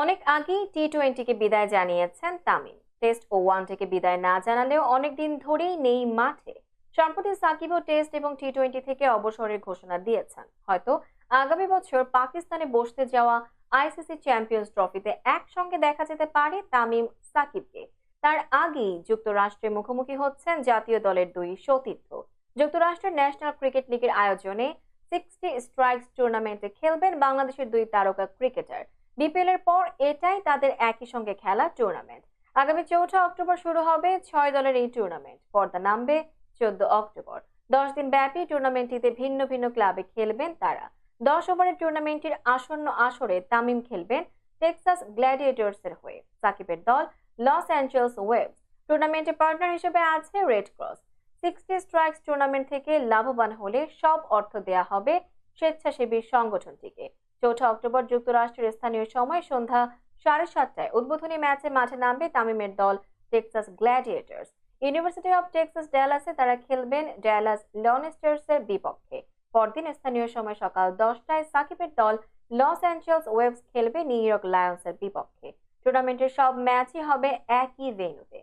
অনেক আগেই টি-20কে বিদায় জানিয়েছেন তামিম। টেস্ট ও ওয়ানডেকে বিদায় না জানালেও অনেকদিন ধরেই নেই মাঠে। সম্প্রতি সাকিবও টেস্ট এবং টি-20 থেকে অবসরের ঘোষণা দিয়েছেন। হয়তো আগামী বছর পাকিস্তানে বসতে যাওয়া আইসিসি চ্যাম্পিয়ন্স ট্রফিতে একসঙ্গে দেখা যেতে পারে তামিম সাকিবকে। তার আগেই যুক্তরাষ্ট্রে মুখোমুখি হচ্ছেন জাতীয় দলের দুই সতীর্থ। যুক্তরাষ্ট্রের ন্যাশনাল ক্রিকেট লিগের আয়োজনে 60 স্ট্রাইকস টুর্নামেন্টে খেলবেন বাংলাদেশের দুই তারকা ক্রিকেটার। বিপিএল এর পর এটাই তাদের একই সঙ্গে খেলা টুর্নামেন্ট। আগামী 4 অক্টোবর শুরু হবে 6 দলের এই টুর্নামেন্ট। পর্দা নামবে 14 অক্টোবর। 10 দিন ব্যাপী টুর্নামেন্টটিতে ভিন্ন ভিন্ন ক্লাবে খেলবেন তারা। 10 ওভারের টুর্নামেন্টটির আসন্ন আসরে তামিম খেলবেন টেক্সাস গ্ল্যাডিয়েটর্স এর হয়ে। সাকিবের দল লস অ্যাঞ্জেলস ওয়েভস। টুর্নামেন্টে পার্টনার হিসেবে আছে রেড ক্রস। 60 স্ট্রাইকস টুর্নামেন্ট থেকে লাভবান হলে সব অর্থ দেয়া হবে স্বেচ্ছাসেবী সংগঠনটিকে। 4 অক্টোবর যুক্তরাষ্ট্রের স্থানীয় সময় সন্ধ্যা 7:30টায় উদ্বোধনী ম্যাচে মাঠে নামবে তামিমের দল Texas Gladiators. University of Texas ড্যালাসে তারা খেলবেন ড্যালাস লনেস্টার্সের বিপক্ষে। পরদিন স্থানীয় সময় সকাল 10টায় সাকিবের দল লস অ্যাঞ্জেলস ওয়েভস খেলবে নিউ ইয়র্ক লায়ন্সের বিপক্ষে। টুর্নামেন্টের সব ম্যাচই হবে একই ভেন্যুতে।